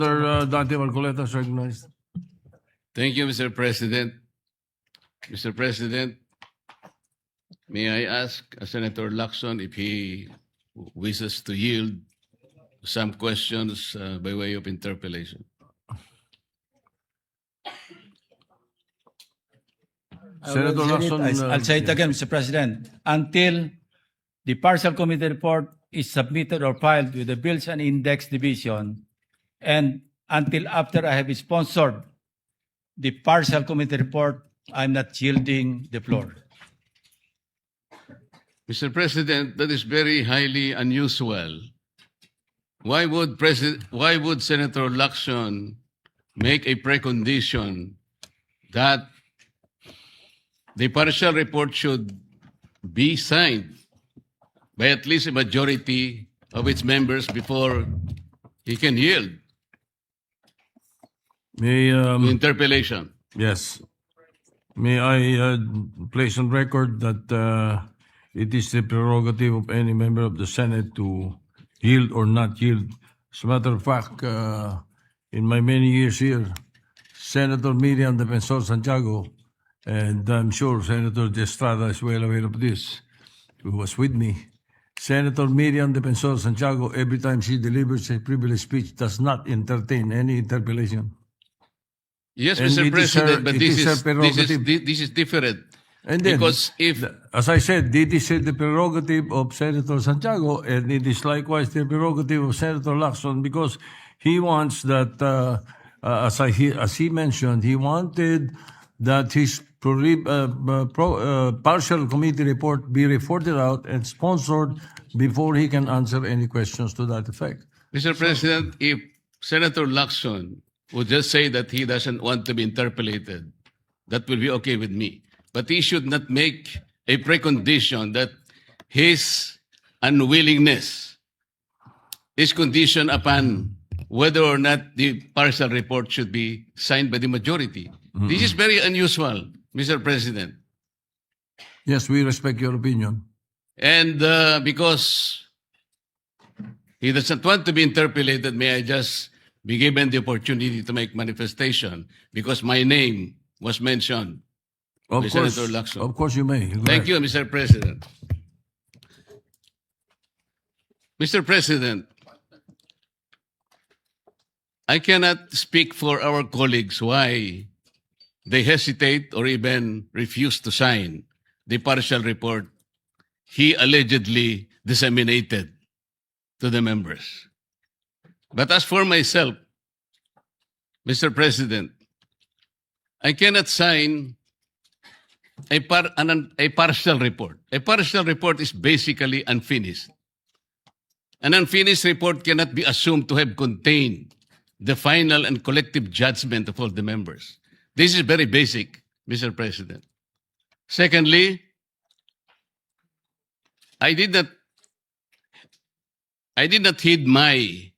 Senator Dante Marcoleta is recognized. Thank you, Mr. President. Mr. President, may I ask Senator Lacson if he wishes to yield some questions by way of interpellation? Senator Lacson, I'll say it again, Mr. President. Until the partial committee report is submitted or filed with the Bills and Index Division, and until after I have sponsored the partial committee report, I'm not yielding the floor. Mr. President, that is very highly unusual. Why would Senator Lacson make a precondition that the partial report should be signed by at least a majority of its members before he can yield may to interpellation? yes, may I place on record that it is the prerogative of any member of the Senate to yield or not yield. As a matter of fact, in my many years here, Senator Miriam Defensor Santiago, and I'm sure Senator De Estrada is well aware of this, who was with me. Senator Miriam Defensor Santiago, every time she delivers a privileged speech, does not entertain any interpellation. Yes, And Mr. it is her- President, but it is her prerogative. this is different. And then, Because if as I said, it is the prerogative of Senator Santiago, and it is likewise the prerogative of Senator Lacson, because he wants that, as he mentioned, he wanted that his partial committee report be reported out and sponsored before he can answer any questions to that effect. Mr. President, if Senator Lacson would just say that he doesn't want to be interpellated, that will be okay with me. But he should not make a precondition that his unwillingness is conditioned upon whether or not the partial report should be signed by the majority. This is very unusual, Mr. President. Yes, we respect your opinion. And because he doesn't want to be interpellated, may I just be given the opportunity to make manifestation because my name was mentioned. Of by course, Senator Lacson. of course you may. Go Thank ahead. you, Mr. President. Mr. President, I cannot speak for our colleagues why they hesitate or even refuse to sign the partial report he allegedly disseminated to the members. But as for myself, Mr. President, I cannot sign a partial report. A partial report is basically unfinished. An unfinished report cannot be assumed to have contained the final and collective judgment of all the members. This is very basic, Mr. President. Secondly, I did not heed my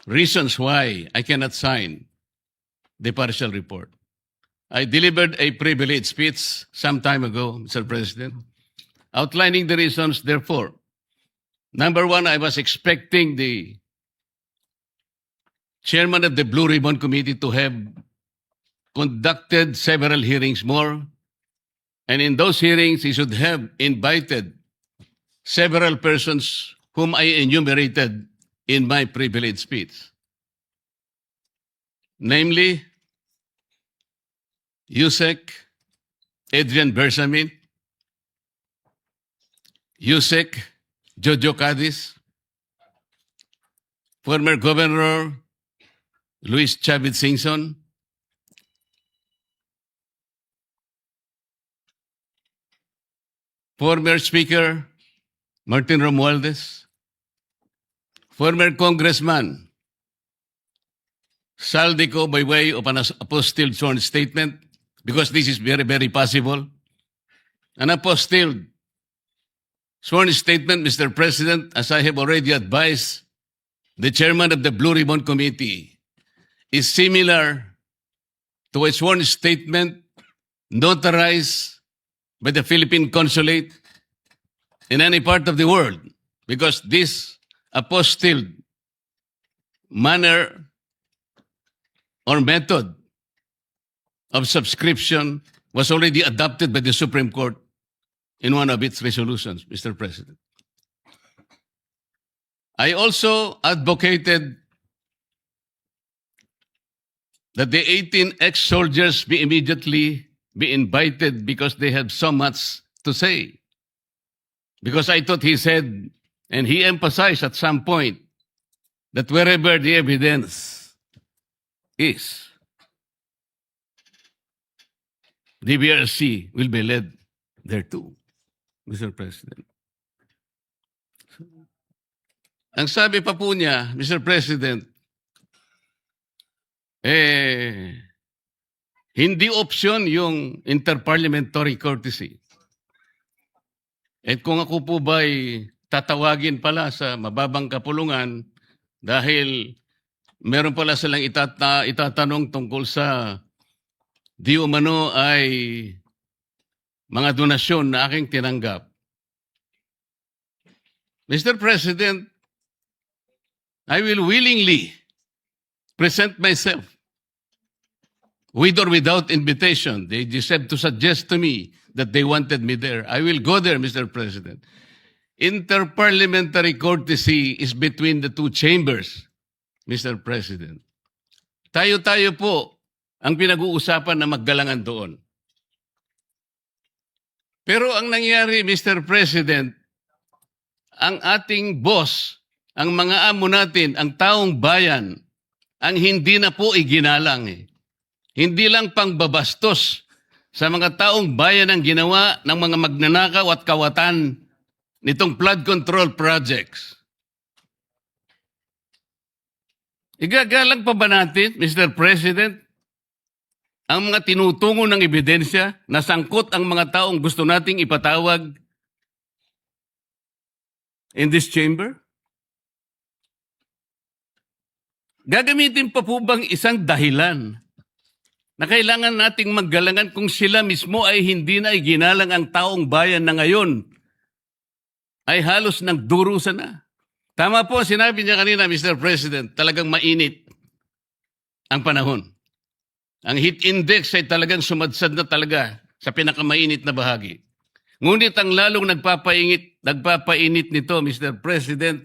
reasons why I cannot sign the partial report. I delivered a privileged speech some time ago, Mr. President, outlining the reasons, therefore. Number one, I was expecting the chairman of the Blue Ribbon Committee to have conducted several hearings more, and in those hearings, he should have invited several persons whom I enumerated in my privileged speech. Namely, Yusek Adrian Bersamin, Yusek Jojo Cadiz, former Governor Luis Chavez Singson, former Speaker Martin Romualdez, former Congressman Saldico by way of an apostilled sworn statement, because this is very, very possible. An apostilled sworn statement, Mr. President, as I have already advised the chairman of the Blue Ribbon Committee, is similar to a sworn statement notarized by the Philippine Consulate in any part of the world, because this apostilled manner or method of subscription was already adopted by the Supreme Court in one of its resolutions, Mr. President. I also advocated that the 18 ex-soldiers be immediately be invited because they have so much to say. Because I thought he said, and he emphasized at some point, that wherever the evidence is, the BRC will be led thereto, Mr. President. Ang sabi pa po niya, Mr. President, hindi option yung interparliamentary courtesy. At kung ako po ba'y tatawagin pala sa mababang kapulungan dahil meron pala silang itatanong tungkol sa di umano ay mga donasyon na aking tinanggap. Mr. President, I will willingly present myself with or without invitation. They just have to suggest to me that they wanted me there. I will go there, Mr. President. Interparliamentary courtesy is between the two chambers, Mr. President. Tayo-tayo po ang pinag-uusapan na maggalangan doon. Pero ang nangyari, Mr. President, ang ating boss, ang mga amo natin, ang taong bayan, ang hindi na po iginalang eh. Hindi lang pangbabastos sa mga taong bayan ang ginawa ng mga magnanakaw at kawatan nitong flood control projects. Igagalang pa ba natin, Mr. President, ang mga tinutungo ng ebidensya na sangkot ang mga taong gusto nating ipatawag in this chamber? Gagamitin pa po bang isang dahilan na kailangan nating maggalangan kung sila mismo ay hindi na iginalang ang taong bayan na ngayon ay halos nagdurusa na? Tama po, sinabi niya kanina, Mr. President, talagang mainit ang panahon. Ang heat index ay talagang sumadsad na talaga sa pinakamainit na bahagi. Ngunit ang lalong nagpapainit nito, Mr. President,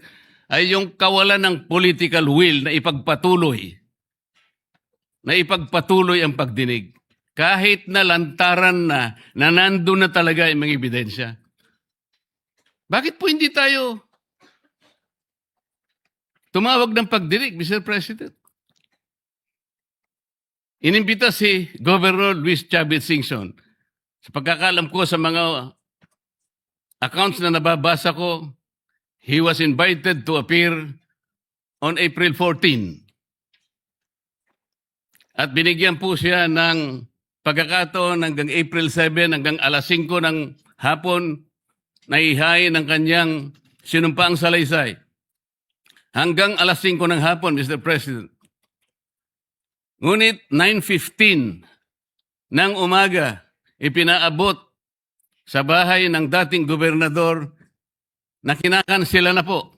ay yung kawalan ng political will na ipagpatuloy ang pagdinig. Kahit na lantaran na nandun na talaga yung mga ebidensya. Bakit po hindi tayo tumawag ng pagdinig, Mr. President? Inimbita si Governor Luis Chavez Singson. Sa pagkakalam ko sa mga accounts na nababasa ko, he was invited to appear on April 14. At binigyan po siya ng pagkakataon hanggang April 7, hanggang alas 5 ng hapon, na ihain ang kanyang sinumpaang salaysay. Hanggang alas 5 ng hapon, Mr. President. Ngunit 9:15 ng umaga, ipinaabot sa bahay ng dating gobernador na kinakansela na po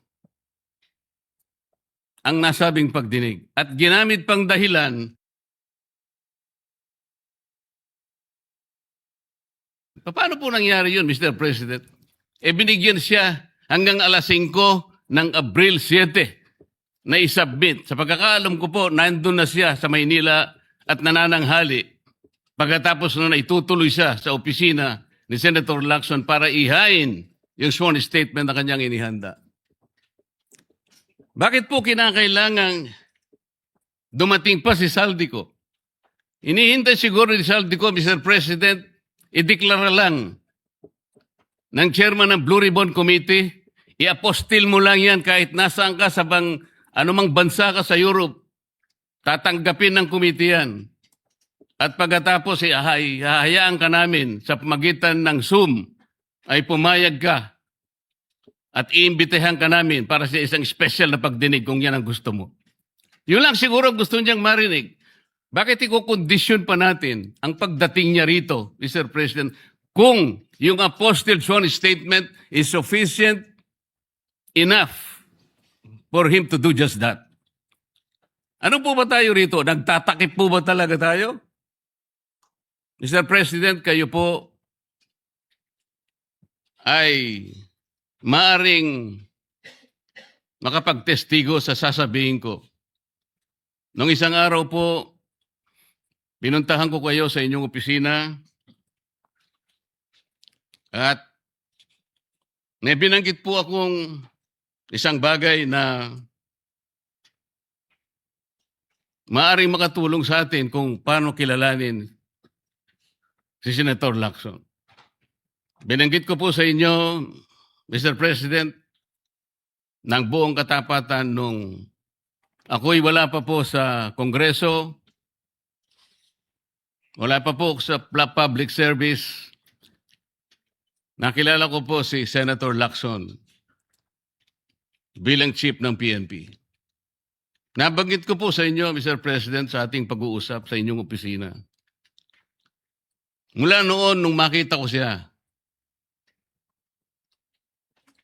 ang nasabing pagdinig. At ginamit pang dahilan, paano po nangyari yun, Mr. President? Binigyan siya hanggang alas 5 ng Abril 7 na isubmit. Sa pagkakaalam ko po, nandun na siya sa Maynila at nanananghali. Pagkatapos na itutuloy siya sa opisina ni Senator Lacson para ihain yung sworn statement na kanyang inihanda. Bakit po kinakailangang dumating pa si Saldico? Inihintay siguro ni Saldico, Mr. President, ideklara lang ng chairman ng Blue Ribbon Committee, i-apostil mo lang yan kahit nasaan ka sa anumang bansa ka sa Europe, tatanggapin ng committee yan. At pagkatapos, hahayaan ka namin sa pamagitan ng Zoom, ay pumayag ka at iimbitehan ka namin para sa isang special na pagdinig kung yan ang gusto mo. Yun lang siguro gusto niyang marinig. Bakit ikukondisyon pa natin ang pagdating niya rito, Mr. President, kung yung apostille sworn statement is sufficient enough for him to do just that? Ano po ba tayo rito? Nagtatakip po ba talaga tayo? Mr. President, kayo po ay maaring makapagtestigo sa sasabihin ko. Nung isang araw po, pinuntahan ko kayo sa inyong opisina at may binanggit po akong isang bagay na maaaring makatulong sa atin kung paano kilalanin si Senator Lacson. Binanggit ko po sa inyo, Mr. President, ng buong katapatan nung ako'y wala pa po sa Kongreso, wala pa po sa public service, nakilala ko po si Senator Lacson bilang chief ng PNP. Nabanggit ko po sa inyo, Mr. President, sa ating pag-uusap sa inyong opisina. Mula noon, nung makita ko siya,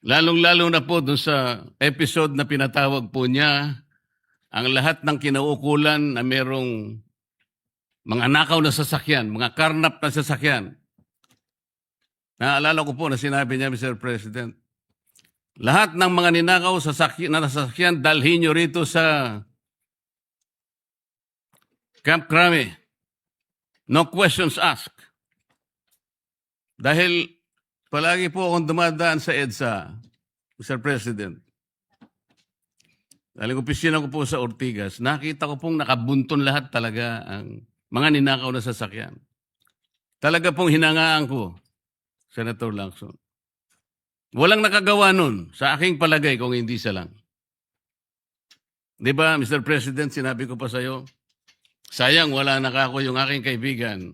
lalong-lalo na po doon sa episode na pinatawag po niya, ang lahat ng kinaukulan na merong mga nakaw na sasakyan, mga karnap na sasakyan. Naalala ko po na sinabi niya, Mr. President, lahat ng mga ninakaw na sasakyan, dalhin niyo rito sa Camp Crame. No questions asked. Dahil palagi po akong dumadaan sa EDSA, Mr. President. Dahil opisina ko po sa Ortigas, nakita ko pong nakabunton lahat talaga ang mga ninakaw na sasakyan. Talaga pong hinangaan ko, Senator Lacson. Walang nakagawa nun sa aking palagay kung hindi siya lang. Di ba, Mr. President, sinabi ko pa sa'yo, sayang wala na ako yung aking kaibigan,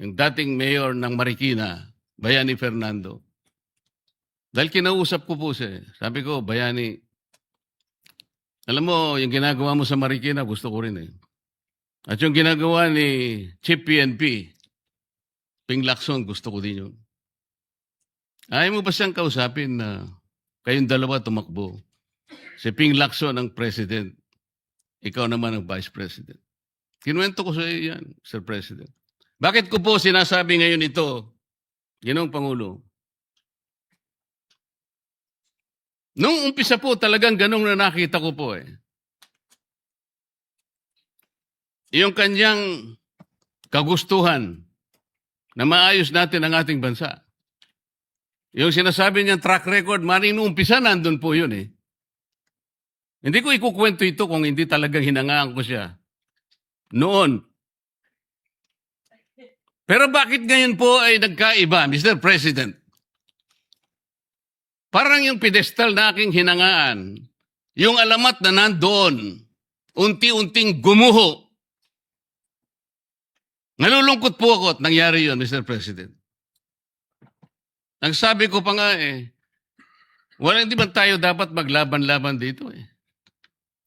yung dating mayor ng Marikina, Bayani Fernando. Dahil kinausap ko po siya. Sabi ko, Bayani, alam mo, yung ginagawa mo sa Marikina, gusto ko rin eh. At yung ginagawa ni Chief PNP, Ping Lacson, gusto ko din yun. Ayaw mo ba siyang kausapin na kayong dalawa tumakbo? Si Ping Lacson ang president. Ikaw naman ang vice president. Kinuwento ko sa iyo yan, Sir President. Bakit ko po sinasabi ngayon ito, Ginoong Pangulo? Nung umpisa po talagang ganong na nakita ko po eh. Yung kanyang kagustuhan na maayos natin ang ating bansa. Yung sinasabi niyang track record, maring nung umpisa nandun po yun eh. Hindi ko ikukwento ito kung hindi talagang hinangaan ko siya. Noon. Pero bakit ngayon po ay nagkaiba, Mr. President? Parang yung pedestal na aking hinangaan, yung alamat na nandoon, unti-unting gumuho. Nalulungkot po ako at nangyari yun, Mr. President. Ang sabi ko pa nga hindi ba tayo dapat maglaban-laban dito eh.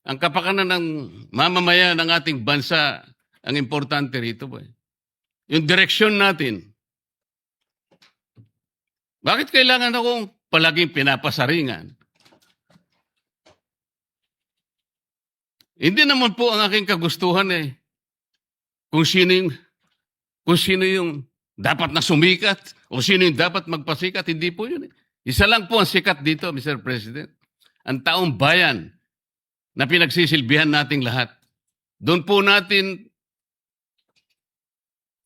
Ang kapakanan ng mamamayan ng ating bansa, ang importante rito po eh. Yung direksyon natin. Bakit kailangan akong palaging pinapasaringan? Hindi naman po ang aking kagustuhan eh. Kung sino yung dapat na sumikat o sino yung dapat magpasikat, hindi po yun eh. Isa lang po ang sikat dito, Mr. President. Ang taong bayan na pinagsisilbihan nating lahat. Doon po natin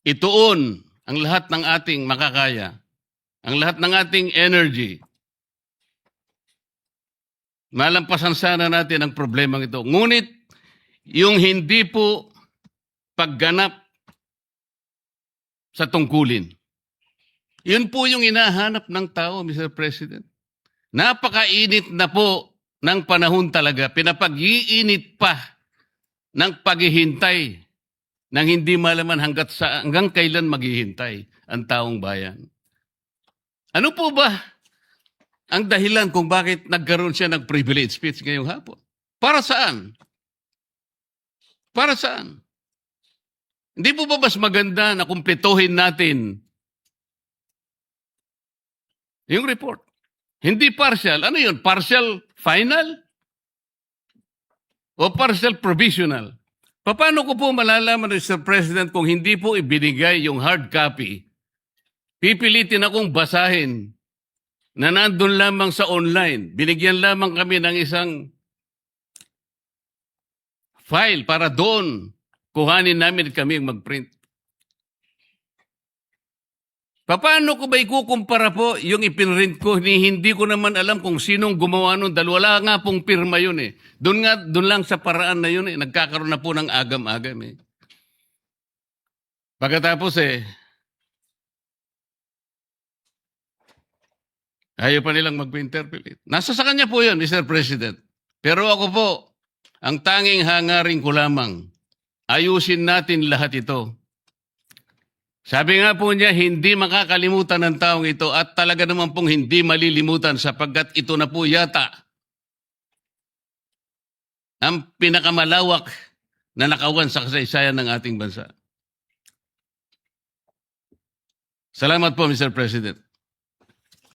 ituon ang lahat ng ating makakaya, ang lahat ng ating energy. Malampasan sana natin ang problemang ito. Ngunit, yung hindi po pagganap sa tungkulin. Yun po yung hinahanap ng tao, Mr. President. Napakainit na po ng panahon talaga. Pinapag-iinit pa ng paghihintay nang hindi malaman hanggang kailan maghihintay ang taong bayan. Ano po ba ang dahilan kung bakit nagkaroon siya ng privilege speech ngayong hapon? Para saan? Para saan? Hindi po ba mas maganda na kumpletuhin natin yung report? Hindi partial. Ano yun? Partial final? o partial provisional. Paano ko po malalaman, Mr. President, kung hindi po ibinigay yung hard copy? Pipilitin akong basahin na nandun lamang sa online. Binigyan lamang kami ng isang file para doon kuhanin namin kami mag-print. Paano ko ba ikukumpara po yung ipinrint ko? Hindi ko naman alam kung sinong gumawa nun dahil wala nga pong pirma yun eh. Doon lang sa paraan na yun eh. Nagkakaroon na po ng agam-agam eh. Pagkatapos ayaw pa nilang mag-interpolate. Nasa sa kanya po yun, Mr. President. Pero ako po, ang tanging hangarin ko lamang, ayusin natin lahat ito. Sabi nga po niya, hindi makakalimutan ng taong ito at talaga naman pong hindi malilimutan sapagkat ito na po yata ang pinakamalawak na nakawan sa kasaysayan ng ating bansa. Salamat po, Mr. President.